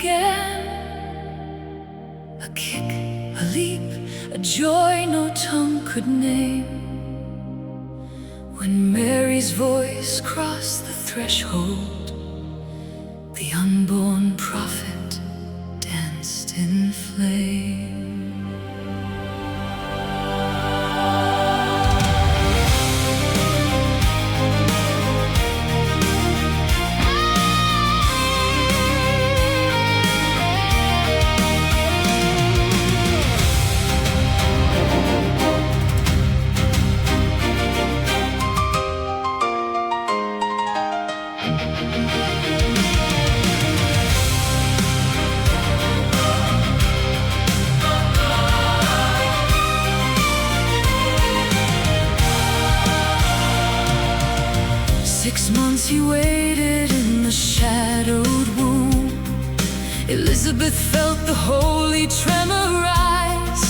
began. A kick, a leap, a joy no tongue could name. When Mary's voice crossed the threshold, the unborn prophet danced in flame. 6 months he waited in the shadowed womb. Elizabeth felt the holy tremor rise.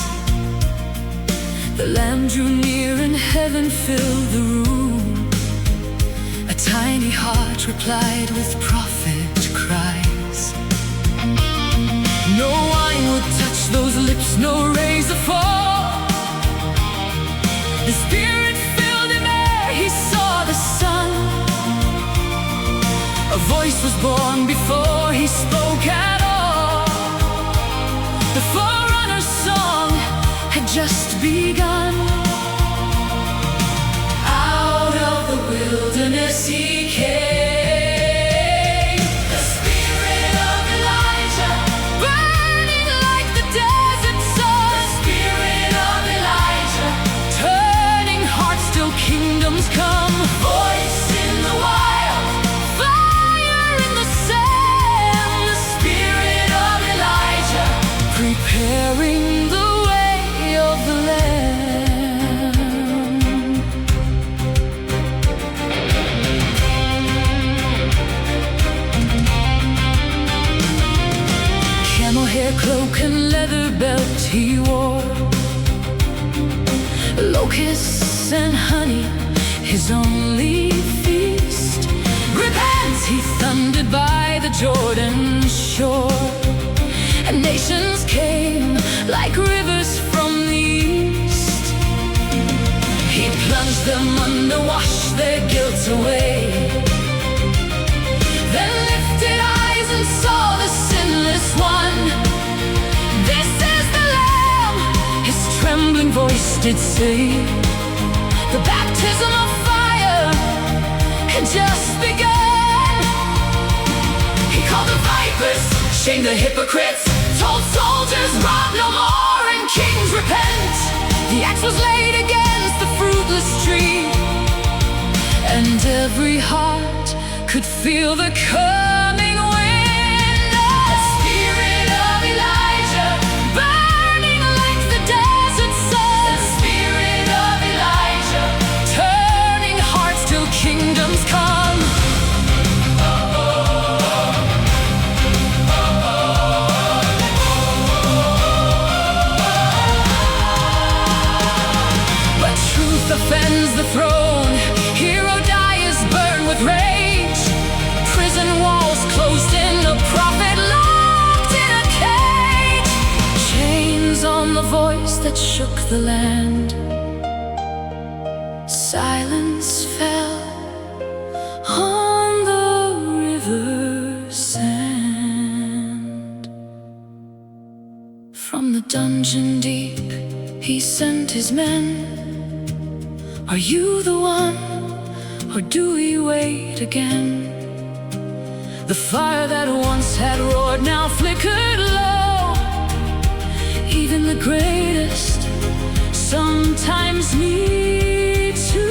The Lamb drew near and heaven filled the room. A tiny heart replied with prophet cries. No wine would touch those lips, no razor fall. The Spirit filled him ere he saw the sun. A voice was born before he spoke at all. The forerunner's song had just begun. Out of the wilderness he came, the spirit of Elijah, burning like the desert sun. The spirit of Elijah, turning hearts till kingdoms come. Voice in the wild, fire in the sand. The spirit of Elijah, preparing the way of the Lamb. Camel hair cloak and leather belt he wore. Locusts and honey, his only feast. Repent, he thundered by the Jordan shore. And nations came like rivers from the east. He plunged them under, washed their guilt away. Then lifted eyes and saw the sinless one. This is the Lamb, his trembling voice did say. The baptism of fire had just begun. He called the vipers, shamed the hypocrites, told soldiers, rob no more, and kings repent. The axe was laid against the fruitless tree, and every heart could feel the coming wind. The spirit of Elijah, burning like the desert sun. The spirit of Elijah, turning hearts till kingdoms come. But truth offends the throne. Herodias burn with rage. Prison walls closed in, a prophet locked in a cage. Chains on the voice that shook the land. Silence fell on the river's sand. From the dungeon deep he sent his men. Are you the one, or do we wait again? The fire that once had roared now flickered low. Even the greatest sometimes need to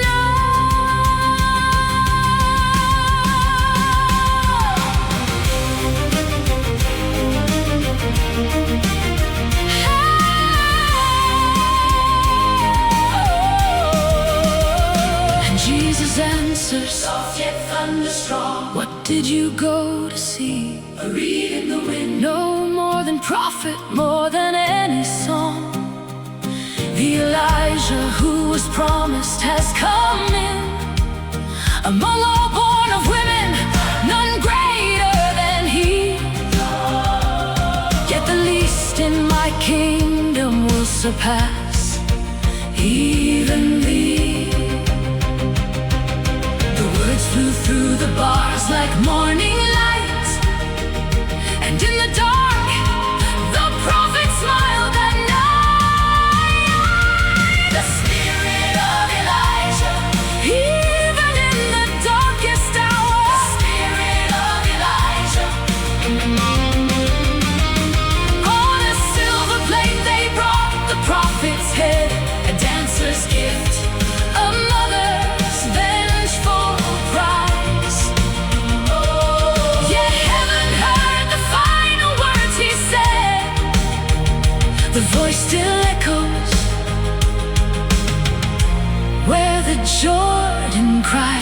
know. And Jesus answers, soft yet thunder strong. What did you go to see? A reed in the wind. No more than prophet, more than any song. The Elijah who was promised has come in. Among all born of women, none greater than he. kingdom will surpass evenly. The words flew through the bars like morning light, and in the dark the prophet smiled at night. The spirit of Elijah, even in the darkest hour. The spirit of Elijah. On a silver plate they brought the prophet's head, a dancer's gift, a mother's vengeful prize. Yet heaven heard the final words he said. The voice still echoes where the Jordan cries.